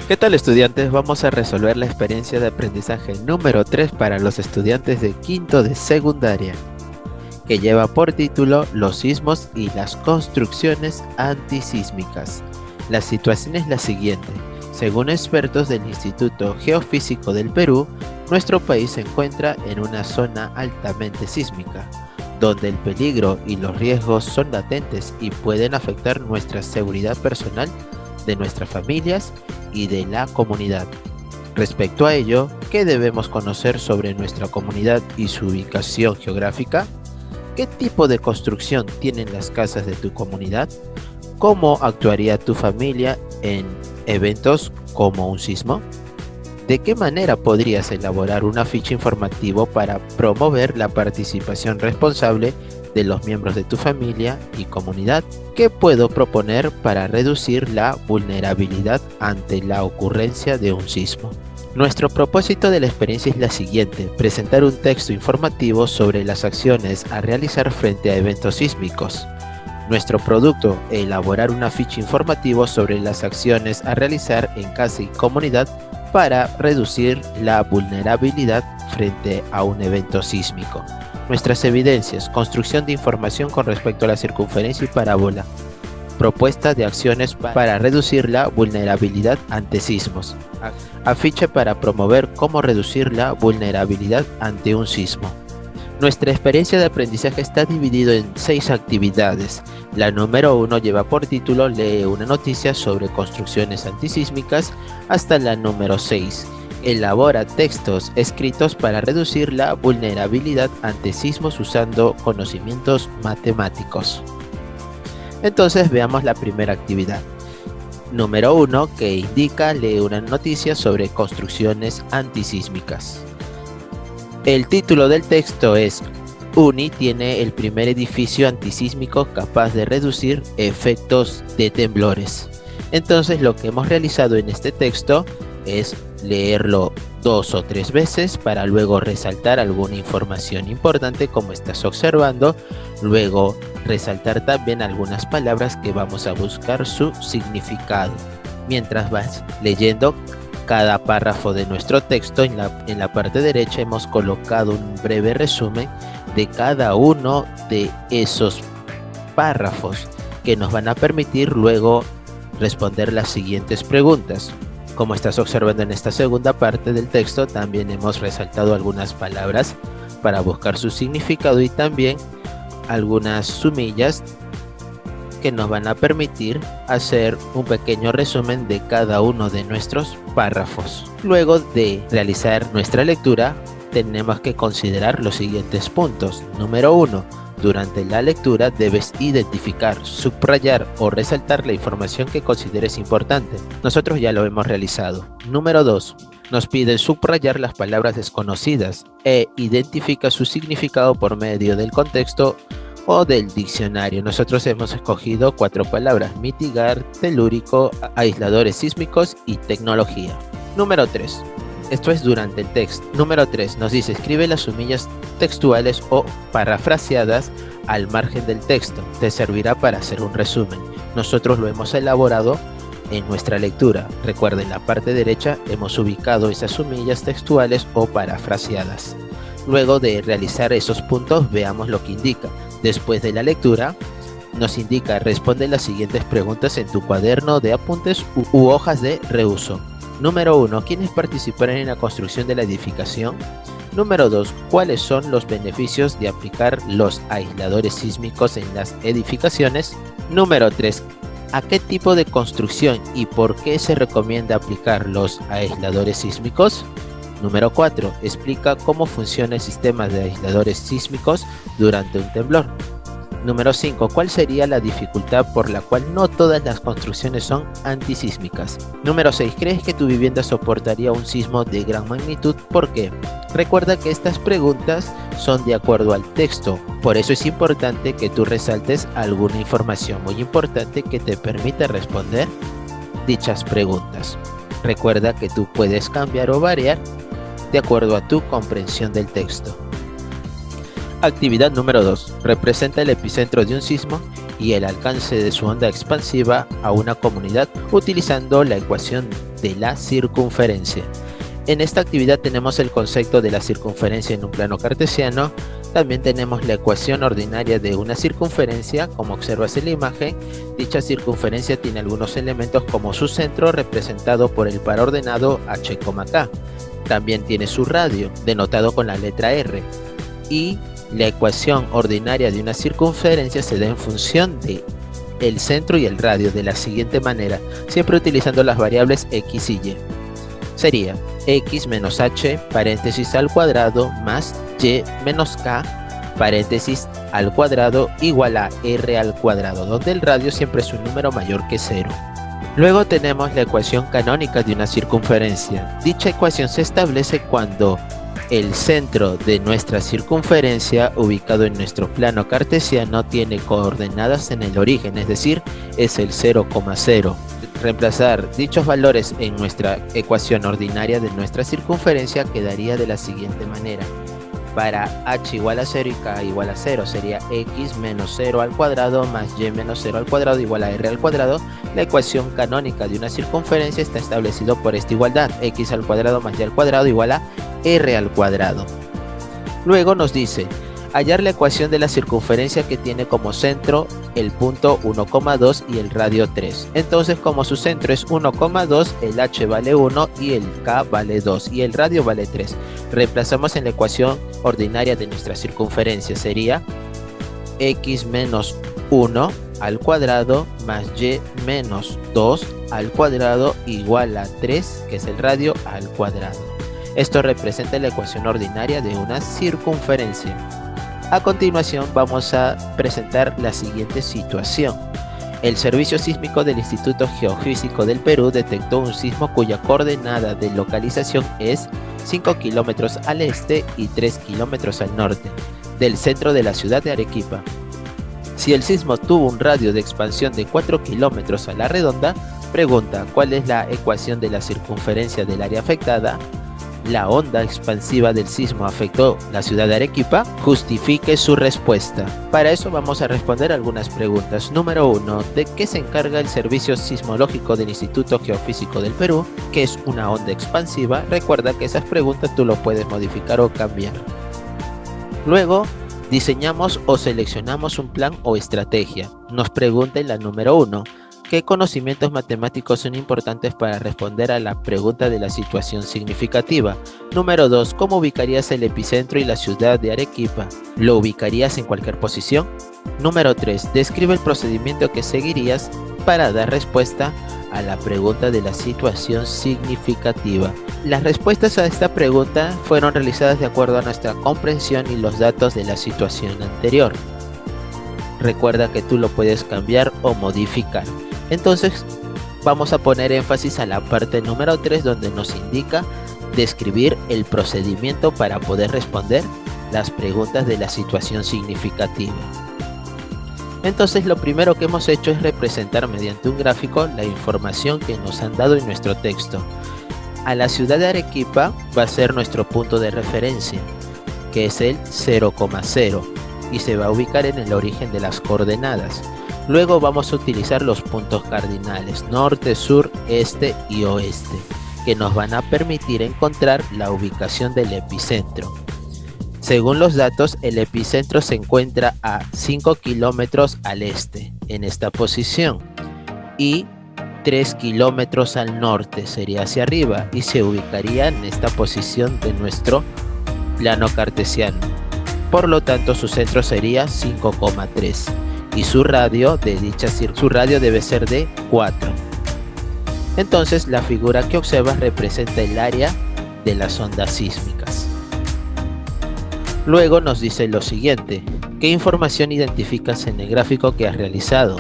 ¿Qué tal, estudiantes? Vamos a resolver la experiencia de aprendizaje número 3 para los estudiantes de quinto de secundaria, que lleva por título Los sismos y las construcciones antisísmicas. La situación es la siguiente. Según expertos del Instituto Geofísico del Perú, nuestro país se encuentra en una zona altamente sísmica, donde el peligro y los riesgos son latentes y pueden afectar nuestra seguridad personal, de nuestras familias y de la comunidad. Respecto a ello, ¿qué debemos conocer sobre nuestra comunidad y su ubicación geográfica? ¿Qué tipo de construcción tienen las casas de tu comunidad? ¿Cómo actuaría tu familia en eventos como un sismo? ¿De qué manera podrías elaborar un afiche informativo para promover la participación responsable de los miembros de tu familia y comunidad? ¿Qué puedo proponer para reducir la vulnerabilidad ante la ocurrencia de un sismo? Nuestro propósito de la experiencia es la siguiente: presentar un texto informativo sobre las acciones a realizar frente a eventos sísmicos. Nuestro producto: elaborar un afiche informativo sobre las acciones a realizar en casa y comunidad para reducir la vulnerabilidad frente a un evento sísmico. Nuestras evidencias: construcción de información con respecto a la circunferencia y parábola, propuesta de acciones para reducir la vulnerabilidad ante sismos, afiche para promover cómo reducir la vulnerabilidad ante un sismo. Nuestra experiencia de aprendizaje está dividida en 6 actividades. La número 1 lleva por título Lee una noticia sobre construcciones antisísmicas, hasta la número 6. Elabora textos escritos para reducir la vulnerabilidad ante sismos usando conocimientos matemáticos. Entonces veamos la primera actividad. Número 1, que indica Lee una noticia sobre construcciones antisísmicas. El título del texto es: UNI tiene el primer edificio antisísmico capaz de reducir efectos de temblores. Entonces lo que hemos realizado en este texto es leerlo 2 o 3 veces para luego resaltar alguna información importante como estás observando, luego resaltar también algunas palabras que vamos a buscar su significado. Mientras vas leyendo cada párrafo de nuestro texto, en la parte derecha hemos colocado un breve resumen de cada uno de esos párrafos que nos van a permitir luego responder las siguientes preguntas. Como estás observando en esta segunda parte del texto, también hemos resaltado algunas palabras para buscar su significado y también algunas sumillas que nos van a permitir hacer un pequeño resumen de cada uno de nuestros párrafos. Luego de realizar nuestra lectura, tenemos que considerar los siguientes puntos. Número 1. Durante la lectura debes identificar, subrayar o resaltar la información que consideres importante. Nosotros ya lo hemos realizado. Número 2. Nos pide subrayar las palabras desconocidas e identifica su significado por medio del contexto o del diccionario. Nosotros hemos escogido 4 palabras: mitigar, telúrico, aisladores sísmicos y tecnología. Número 3. Esto es durante el texto. Número 3 nos dice: escribe las sumillas textuales o parafraseadas al margen del texto. Te servirá para hacer un resumen. Nosotros lo hemos elaborado en nuestra lectura. Recuerden, en la parte derecha hemos ubicado esas sumillas textuales o parafraseadas. Luego de realizar esos puntos, veamos lo que indica. Después de la lectura, nos indica: responde las siguientes preguntas en tu cuaderno de apuntes u hojas de reuso. Número 1. ¿Quiénes participaron en la construcción de la edificación? Número 2. ¿Cuáles son los beneficios de aplicar los aisladores sísmicos en las edificaciones? Número 3. ¿A qué tipo de construcción y por qué se recomienda aplicar los aisladores sísmicos? Número 4. Explica cómo funciona el sistema de aisladores sísmicos durante un temblor. Número 5. ¿Cuál sería la dificultad por la cual no todas las construcciones son antisísmicas? Número 6. ¿Crees que tu vivienda soportaría un sismo de gran magnitud? ¿Por qué? Recuerda que estas preguntas son de acuerdo al texto, por eso es importante que tú resaltes alguna información muy importante que te permita responder dichas preguntas. Recuerda que tú puedes cambiar o variar de acuerdo a tu comprensión del texto. Actividad número 2. Representa el epicentro de un sismo y el alcance de su onda expansiva a una comunidad utilizando la ecuación de la circunferencia. En esta actividad tenemos el concepto de la circunferencia en un plano cartesiano. También tenemos la ecuación ordinaria de una circunferencia, como observas en la imagen. Dicha circunferencia tiene algunos elementos como su centro, representado por el par ordenado h, k. También tiene su radio, denotado con la letra r. Y la ecuación ordinaria de una circunferencia se da en función de el centro y el radio de la siguiente manera, siempre utilizando las variables x y y. Sería x menos h, paréntesis al cuadrado, más y menos k, paréntesis al cuadrado, igual a r al cuadrado, donde el radio siempre es un número mayor que 0. Luego tenemos la ecuación canónica de una circunferencia. Dicha ecuación se establece cuando el centro de nuestra circunferencia, ubicado en nuestro plano cartesiano, tiene coordenadas en el origen, es decir, es el 0,0. Reemplazar dichos valores en nuestra ecuación ordinaria de nuestra circunferencia quedaría de la siguiente manera. Para h igual a 0 y k igual a 0 sería x menos 0 al cuadrado más y menos 0 al cuadrado igual a r al cuadrado. La ecuación canónica de una circunferencia está establecido por esta igualdad, x al cuadrado más y al cuadrado igual a r al cuadrado. Luego nos dice hallar la ecuación de la circunferencia que tiene como centro el punto 1,2 y el radio 3. Entonces, como su centro es 1,2, el h vale 1 y el k vale 2 y el radio vale 3. Reemplazamos en la ecuación ordinaria de nuestra circunferencia. Sería x menos 1 al cuadrado más y menos 2 al cuadrado igual a 3, que es el radio, al cuadrado. Esto representa la ecuación ordinaria de una circunferencia. A continuación vamos a presentar la siguiente situación. El Servicio Sísmico del Instituto Geofísico del Perú detectó un sismo cuya coordenada de localización es 5 kilómetros al este y 3 kilómetros al norte del centro de la ciudad de Arequipa. Si el sismo tuvo un radio de expansión de 4 kilómetros a la redonda, pregunta cuál es la ecuación de la circunferencia del área afectada. La onda expansiva del sismo afectó la ciudad de Arequipa, justifique su respuesta. Para eso vamos a responder algunas preguntas. Número 1. ¿De qué se encarga el Servicio Sismológico del Instituto Geofísico del Perú? ¿Qué es una onda expansiva? Recuerda que esas preguntas tú lo puedes modificar o cambiar. Luego, diseñamos o seleccionamos un plan o estrategia. Nos pregunta en la número 1. ¿Qué conocimientos matemáticos son importantes para responder a la pregunta de la situación significativa? Número 2. ¿Cómo ubicarías el epicentro y la ciudad de Arequipa? ¿Lo ubicarías en cualquier posición? Número 3. Describe el procedimiento que seguirías para dar respuesta a la pregunta de la situación significativa. Las respuestas a esta pregunta fueron realizadas de acuerdo a nuestra comprensión y los datos de la situación anterior. Recuerda que tú lo puedes cambiar o modificar. Entonces vamos a poner énfasis a la parte número 3, donde nos indica describir el procedimiento para poder responder las preguntas de la situación significativa. Entonces lo primero que hemos hecho es representar mediante un gráfico la información que nos han dado en nuestro texto. A la ciudad de Arequipa va a ser nuestro punto de referencia, que es el 0,0, y se va a ubicar en el origen de las coordenadas. Luego vamos a utilizar los puntos cardinales norte, sur, este y oeste, que nos van a permitir encontrar la ubicación del epicentro. Según los datos, el epicentro se encuentra a 5 kilómetros al este, en esta posición, y 3 kilómetros al norte, sería hacia arriba, y se ubicaría en esta posición de nuestro plano cartesiano. Por lo tanto, su centro sería 5,3. Y su radio debe ser de 4. Entonces la figura que observas representa el área de las ondas sísmicas. Luego nos dice lo siguiente: ¿qué información identificas en el gráfico que has realizado?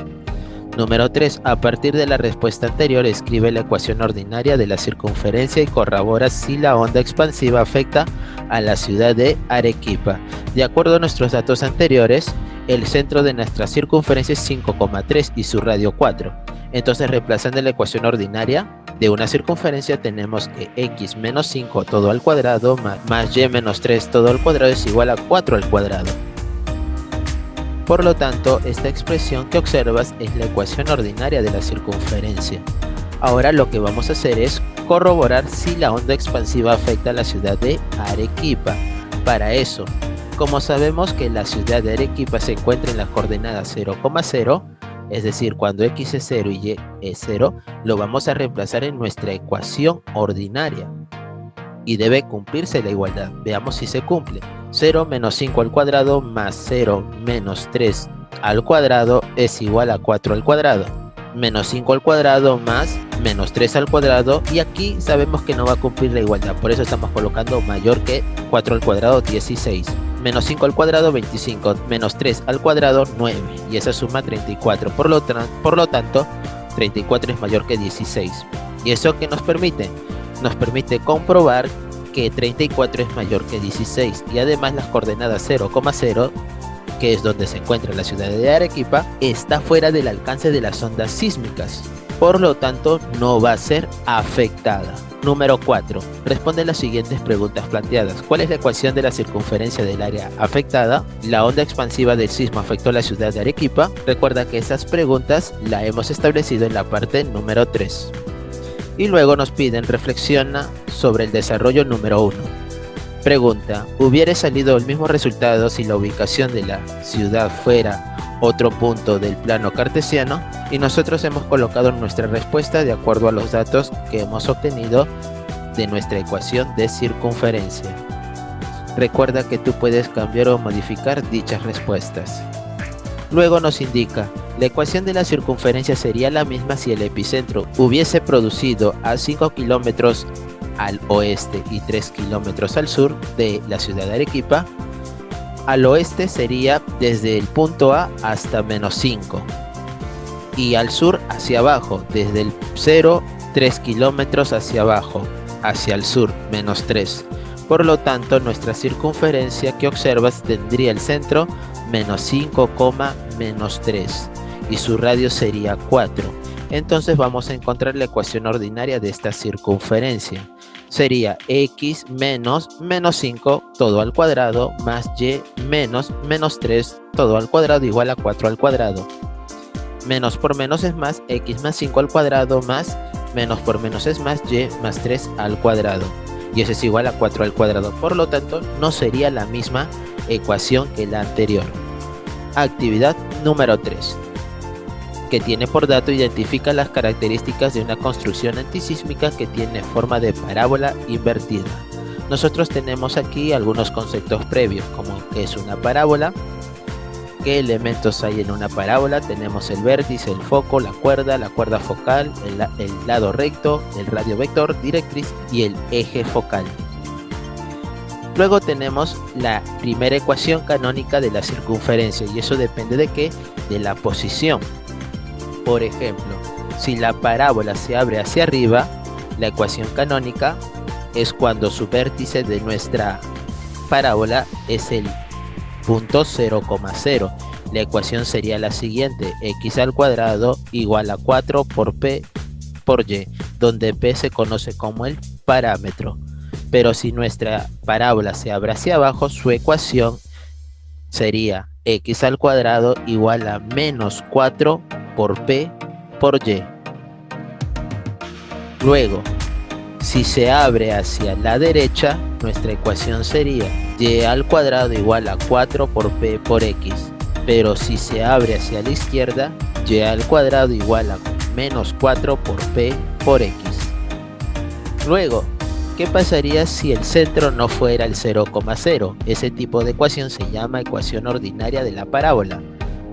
Número 3. A partir de la respuesta anterior, escribe la ecuación ordinaria de la circunferencia y corrobora si la onda expansiva afecta a la ciudad de Arequipa. De acuerdo a nuestros datos anteriores, el centro de nuestra circunferencia es 5,3 y su radio 4. Entonces, reemplazando la ecuación ordinaria de una circunferencia, tenemos que x menos 5 todo al cuadrado más y menos 3 todo al cuadrado es igual a 4 al cuadrado. Por lo tanto, esta expresión que observas es la ecuación ordinaria de la circunferencia. Ahora lo que vamos a hacer es corroborar si la onda expansiva afecta a la ciudad de Arequipa. Para eso, como sabemos que la ciudad de Arequipa se encuentra en la coordenada 0,0, es decir, cuando x es 0 y y es 0, lo vamos a reemplazar en nuestra ecuación ordinaria. Y debe cumplirse la igualdad. Veamos si se cumple. 0 menos 5 al cuadrado más 0 menos 3 al cuadrado es igual a 4 al cuadrado. Menos 5 al cuadrado más menos 3 al cuadrado, y aquí sabemos que no va a cumplir la igualdad, por eso estamos colocando mayor que 4 al cuadrado, 16. Menos 5 al cuadrado, 25, menos 3 al cuadrado, 9, y esa suma 34. Por lo tanto, 34 es mayor que 16. ¿Y eso qué nos permite? Nos permite comprobar que 34 es mayor que 16, y además las coordenadas 0,0, que es donde se encuentra la ciudad de Arequipa, está fuera del alcance de las ondas sísmicas. Por lo tanto, no va a ser afectada. Número 4. Responde las siguientes preguntas planteadas. ¿Cuál es la ecuación de la circunferencia del área afectada? ¿La onda expansiva del sismo afectó a la ciudad de Arequipa? Recuerda que esas preguntas las hemos establecido en la parte número 3. Y luego nos piden reflexiona sobre el desarrollo número 1. Pregunta, ¿hubiera salido el mismo resultado si la ubicación de la ciudad fuera otro punto del plano cartesiano? Y nosotros hemos colocado nuestra respuesta de acuerdo a los datos que hemos obtenido de nuestra ecuación de circunferencia. Recuerda que tú puedes cambiar o modificar dichas respuestas. Luego nos indica, la ecuación de la circunferencia sería la misma si el epicentro hubiese producido a 5 kilómetros al oeste y 3 kilómetros al sur de la ciudad de Arequipa. Al oeste sería desde el punto A hasta menos 5 y al sur hacia abajo, desde el 0, 3 kilómetros hacia abajo, hacia el sur, menos 3. Por lo tanto, nuestra circunferencia que observas tendría el centro menos 5, menos 3 y su radio sería 4. Entonces vamos a encontrar la ecuación ordinaria de esta circunferencia. Sería x menos menos 5 todo al cuadrado más y menos menos 3 todo al cuadrado igual a 4 al cuadrado. Menos por menos es más, x más 5 al cuadrado más menos por menos es más, y más 3 al cuadrado. Y eso es igual a 4 al cuadrado. Por lo tanto, no sería la misma ecuación que la anterior. Actividad número 3. Que tiene por dato identifica las características de una construcción antisísmica que tiene forma de parábola invertida. Nosotros tenemos aquí algunos conceptos previos, como qué es una parábola, qué elementos hay en una parábola. Tenemos el vértice, el foco, la cuerda focal, el lado recto, el radio vector, directriz y el eje focal. Luego tenemos la primera ecuación canónica de la circunferencia, y eso depende de qué, de la posición. Por ejemplo, si la parábola se abre hacia arriba, la ecuación canónica es cuando su vértice de nuestra parábola es el punto 0,0. La ecuación sería la siguiente: x al cuadrado igual a 4 por p por y, donde p se conoce como el parámetro. Pero si nuestra parábola se abre hacia abajo, su ecuación sería x al cuadrado igual a menos 4 por p por y. Luego, si se abre hacia la derecha, nuestra ecuación sería y al cuadrado igual a 4 por p por x. Pero si se abre hacia la izquierda, y al cuadrado igual a menos 4 por p por x. Luego, ¿qué pasaría si el centro no fuera el 0,0? Ese tipo de ecuación se llama ecuación ordinaria de la parábola.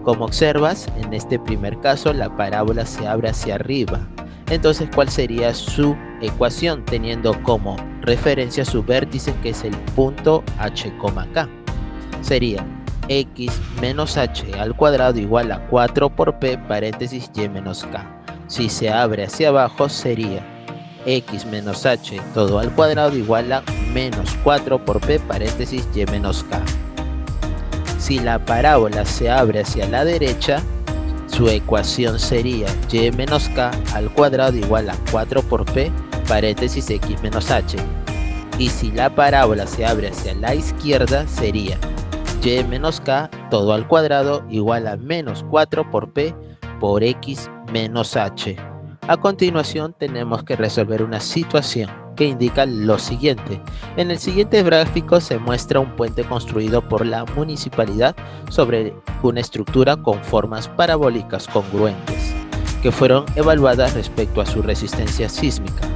Como observas, en este primer caso la parábola se abre hacia arriba. Entonces, ¿cuál sería su ecuación teniendo como referencia su vértice, que es el punto h, k? Sería x menos h al cuadrado igual a 4 por p paréntesis y menos k. Si se abre hacia abajo sería x menos h todo al cuadrado igual a menos 4 por p paréntesis y menos k. Si la parábola se abre hacia la derecha, su ecuación sería y menos k al cuadrado igual a 4 por p paréntesis x menos h. Y si la parábola se abre hacia la izquierda, sería y menos k todo al cuadrado igual a menos 4 por p por x menos h. A continuación tenemos que resolver una situación que indica lo siguiente. En el siguiente gráfico se muestra un puente construido por la municipalidad sobre una estructura con formas parabólicas congruentes, que fueron evaluadas respecto a su resistencia sísmica.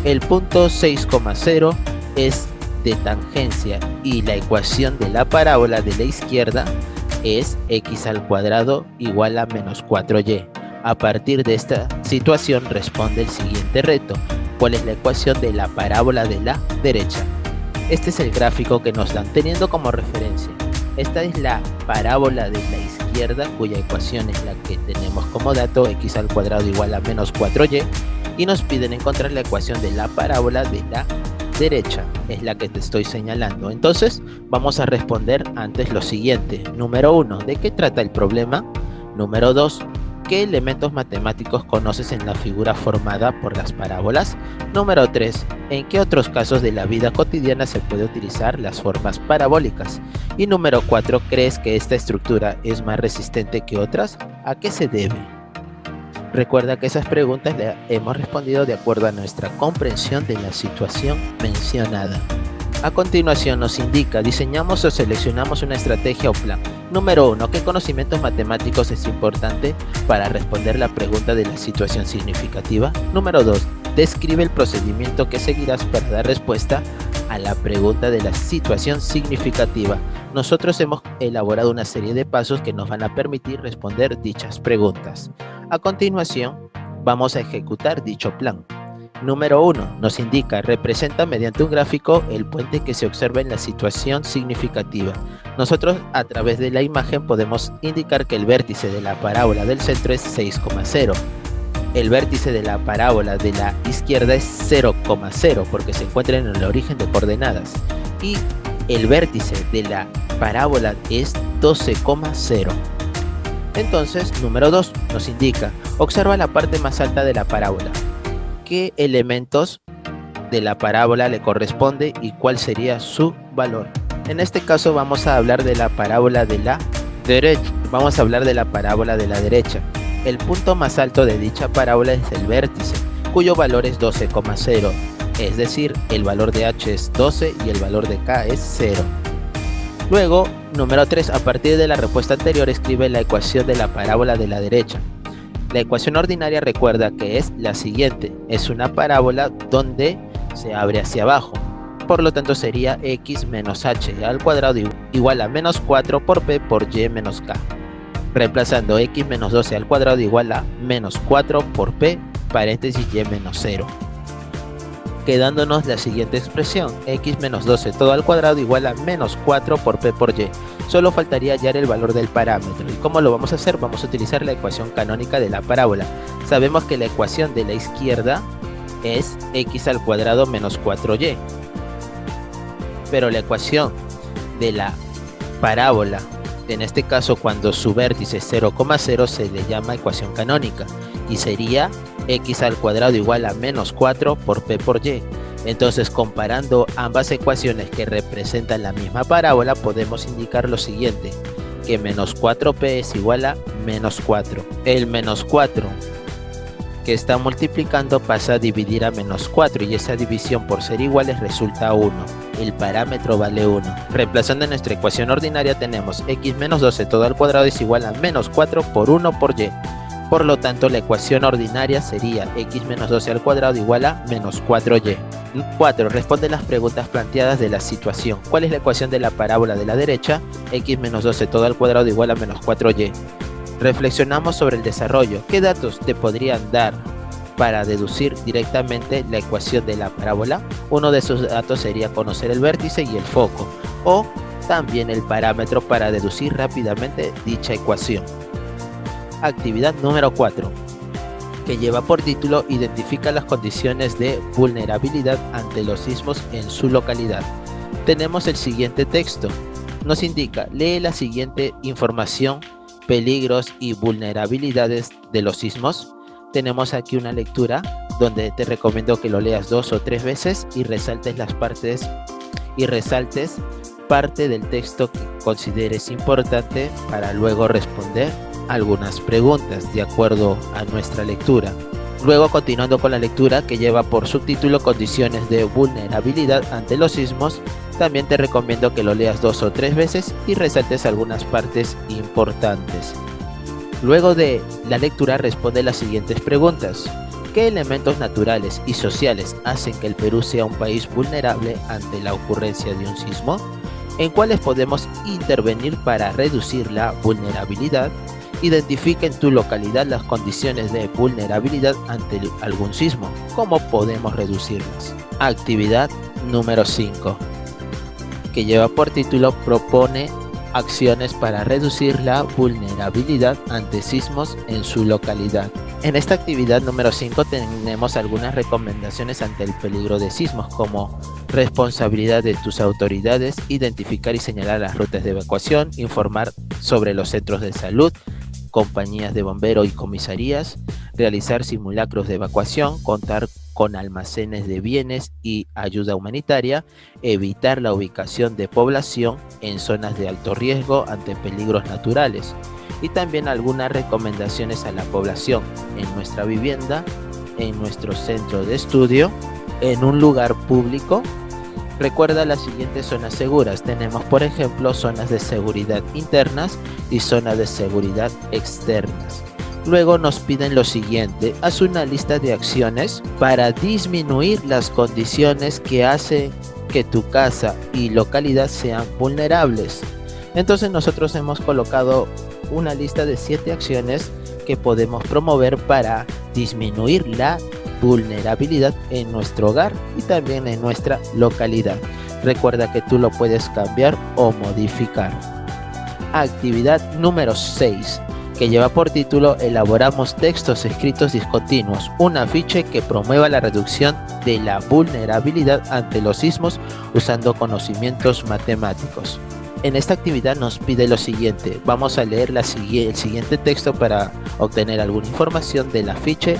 El punto 6,0 es de tangencia y la ecuación de la parábola de la izquierda es x al cuadrado igual a menos 4y. A partir de esta situación responde el siguiente reto. ¿Cuál es la ecuación de la parábola de la derecha? Este es el gráfico que nos dan teniendo como referencia. Esta es la parábola de la izquierda, cuya ecuación es la que tenemos como dato, x al cuadrado igual a menos 4y, y nos piden encontrar la ecuación de la parábola de la derecha, es la que te estoy señalando. Entonces vamos a responder antes lo siguiente. Número 1, ¿de qué trata el problema? Número 2, ¿qué elementos matemáticos conoces en la figura formada por las parábolas? Número 3, ¿en qué otros casos de la vida cotidiana se puede utilizar las formas parabólicas? Y número 4, ¿crees que esta estructura es más resistente que otras? ¿A qué se debe? Recuerda que esas preguntas las hemos respondido de acuerdo a nuestra comprensión de la situación mencionada. A continuación nos indica, diseñamos o seleccionamos una estrategia o plan. Número 1, ¿qué conocimientos matemáticos es importante para responder la pregunta de la situación significativa? Número 2, describe el procedimiento que seguirás para dar respuesta a la pregunta de la situación significativa. Nosotros hemos elaborado una serie de pasos que nos van a permitir responder dichas preguntas. A continuación, vamos a ejecutar dicho plan. Número 1, nos indica, representa mediante un gráfico el puente que se observa en la situación significativa. Nosotros a través de la imagen podemos indicar que el vértice de la parábola del centro es 6,0. El vértice de la parábola de la izquierda es 0,0 porque se encuentra en el origen de coordenadas. Y el vértice de la parábola es 12,0. Entonces, número 2 nos indica, observa la parte más alta de la parábola. ¿Qué elementos de la parábola le corresponde y cuál sería su valor? En este caso vamos a hablar de la parábola de la derecha. El punto más alto de dicha parábola es el vértice, cuyo valor es 12,0. Es decir, el valor de h es 12 y el valor de k es 0. Luego, número 3, a partir de la respuesta anterior escribe la ecuación de la parábola de la derecha. La ecuación ordinaria recuerda que es la siguiente, es una parábola donde se abre hacia abajo, por lo tanto sería x menos h al cuadrado igual a menos 4 por p por y menos k, reemplazando x menos 12 al cuadrado igual a menos 4 por p paréntesis y menos 0, quedándonos la siguiente expresión, x menos 12 todo al cuadrado igual a menos 4 por p por y. Solo faltaría hallar el valor del parámetro. ¿Y cómo lo vamos a hacer? Vamos a utilizar la ecuación canónica de la parábola. Sabemos que la ecuación de la izquierda es x al cuadrado menos 4y. Pero la ecuación de la parábola, en este caso cuando su vértice es 0,0, se le llama ecuación canónica. Y sería x al cuadrado igual a menos 4 por p por y. Entonces, comparando ambas ecuaciones que representan la misma parábola, podemos indicar lo siguiente, que menos 4p es igual a menos 4. El menos 4 que está multiplicando pasa a dividir a menos 4 y esa división por ser iguales resulta 1. El parámetro vale 1. Reemplazando en nuestra ecuación ordinaria tenemos x menos 12 todo al cuadrado es igual a menos 4 por 1 por y. Por lo tanto, la ecuación ordinaria sería x menos 12 al cuadrado igual a menos 4y. 4. Responde las preguntas planteadas de la situación. ¿Cuál es la ecuación de la parábola de la derecha? X menos 12 todo al cuadrado igual a menos 4y. Reflexionamos sobre el desarrollo. ¿Qué datos te podrían dar para deducir directamente la ecuación de la parábola? Uno de esos datos sería conocer el vértice y el foco, o también el parámetro para deducir rápidamente dicha ecuación. Actividad número 4, que lleva por título Identifica las condiciones de vulnerabilidad ante los sismos en su localidad. Tenemos el siguiente texto. Nos indica, lee la siguiente información, peligros y vulnerabilidades de los sismos. Tenemos aquí una lectura donde te recomiendo que lo leas 2 o 3 veces y resaltes parte del texto que consideres importante para luego responder algunas preguntas de acuerdo a nuestra lectura. Luego, continuando con la lectura que lleva por subtítulo Condiciones de vulnerabilidad ante los sismos, también te recomiendo que lo leas 2 o 3 veces y resaltes algunas partes importantes. Luego de la lectura responde las siguientes preguntas. ¿Qué elementos naturales y sociales hacen que el Perú sea un país vulnerable ante la ocurrencia de un sismo? ¿En cuáles podemos intervenir para reducir la vulnerabilidad? Identifica en tu localidad las condiciones de vulnerabilidad ante algún sismo. ¿Cómo podemos reducirlas? Actividad número 5, que lleva por título Propone acciones para reducir la vulnerabilidad ante sismos en su localidad. En esta actividad número 5 tenemos algunas recomendaciones ante el peligro de sismos, como responsabilidad de tus autoridades, identificar y señalar las rutas de evacuación, informar sobre los centros de salud, compañías de bombero y comisarías, realizar simulacros de evacuación, contar con almacenes de bienes y ayuda humanitaria, evitar la ubicación de población en zonas de alto riesgo ante peligros naturales, y también algunas recomendaciones a la población en nuestra vivienda, en nuestro centro de estudio, en un lugar público. Recuerda las siguientes zonas seguras. Tenemos, por ejemplo, zonas de seguridad internas y zonas de seguridad externas. Luego nos piden lo siguiente: haz una lista de acciones para disminuir las condiciones que hacen que tu casa y localidad sean vulnerables. Entonces nosotros hemos colocado una lista de 7 acciones que podemos promover para disminuir la vulnerabilidad en nuestro hogar y también en nuestra localidad. Recuerda que tú lo puedes cambiar o modificar. Actividad número 6, que lleva por título Elaboramos textos escritos discontinuos, un afiche que promueva la reducción de la vulnerabilidad ante los sismos usando conocimientos matemáticos. En esta actividad nos pide lo siguiente: vamos a leer el siguiente texto para obtener alguna información del afiche.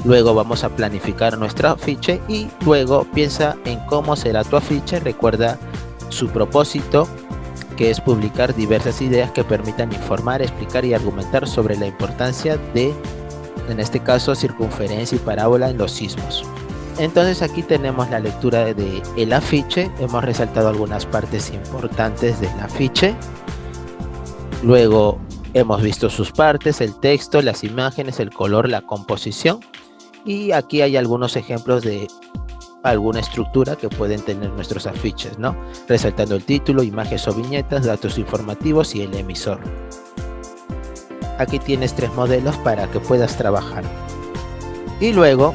Luego vamos a planificar nuestro afiche y luego piensa en cómo será tu afiche. Recuerda su propósito, que es publicar diversas ideas que permitan informar, explicar y argumentar sobre la importancia de, en este caso, circunferencia y parábola en los sismos. Entonces aquí tenemos la lectura del afiche. Hemos resaltado algunas partes importantes del afiche. Luego hemos visto sus partes, el texto, las imágenes, el color, la composición. Y aquí hay algunos ejemplos de alguna estructura que pueden tener nuestros afiches, ¿no? Resaltando el título, imágenes o viñetas, datos informativos y el emisor. Aquí tienes 3 modelos para que puedas trabajar. Y luego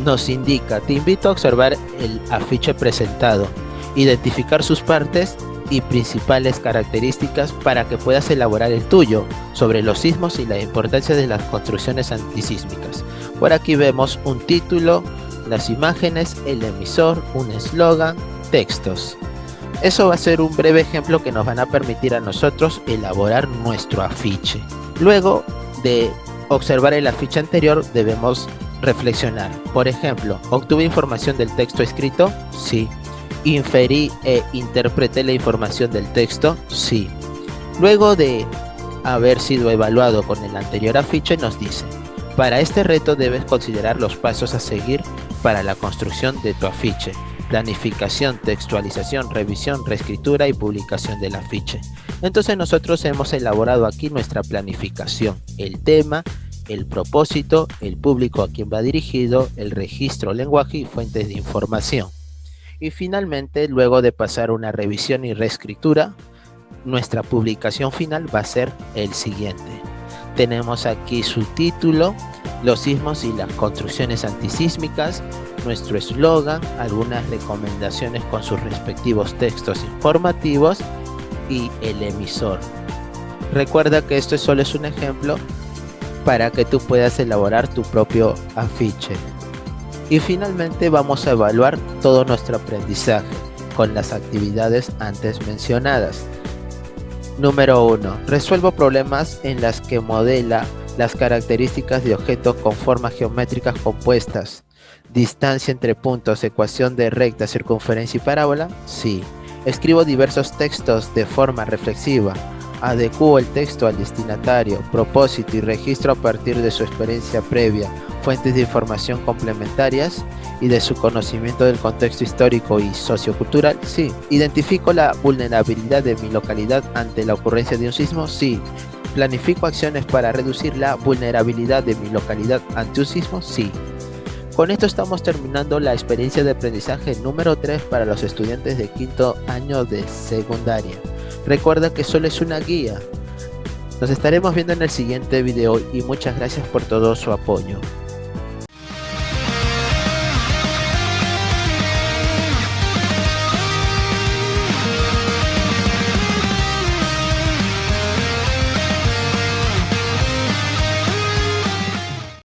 nos indica: te invito a observar el afiche presentado, identificar sus partes y principales características para que puedas elaborar el tuyo sobre los sismos y la importancia de las construcciones antisísmicas. Por aquí vemos un título, las imágenes, el emisor, un eslogan, textos. Eso va a ser un breve ejemplo que nos van a permitir a nosotros elaborar nuestro afiche. Luego de observar el afiche anterior debemos reflexionar. Por ejemplo, ¿obtuve información del texto escrito? Sí. ¿Inferí e interpreté la información del texto? Sí. Luego de haber sido evaluado con el anterior afiche, nos dice: para este reto debes considerar los pasos a seguir para la construcción de tu afiche: planificación, textualización, revisión, reescritura y publicación del afiche. Entonces nosotros hemos elaborado aquí nuestra planificación: el tema, el propósito, el público a quien va dirigido, el registro, lenguaje y fuentes de información. Y finalmente, luego de pasar una revisión y reescritura, nuestra publicación final va a ser el siguiente. Tenemos aquí su título, los sismos y las construcciones antisísmicas, nuestro eslogan, algunas recomendaciones con sus respectivos textos informativos y el emisor. Recuerda que esto solo es un ejemplo para que tú puedas elaborar tu propio afiche. Y finalmente vamos a evaluar todo nuestro aprendizaje con las actividades antes mencionadas. Número 1. Resuelvo problemas en las que modela las características de objetos con formas geométricas compuestas. Distancia entre puntos, ecuación de recta, circunferencia y parábola. Sí. Escribo diversos textos de forma reflexiva. Adecuo el texto al destinatario, propósito y registro a partir de su experiencia previa, fuentes de información complementarias y de su conocimiento del contexto histórico y sociocultural. Sí. Identifico la vulnerabilidad de mi localidad ante la ocurrencia de un sismo. Sí. Planifico acciones para reducir la vulnerabilidad de mi localidad ante un sismo. Sí. Con esto estamos terminando la experiencia de aprendizaje número 3 para los estudiantes de quinto año de secundaria. Recuerda que solo es una guía. Nos estaremos viendo en el siguiente video y muchas gracias por todo su apoyo.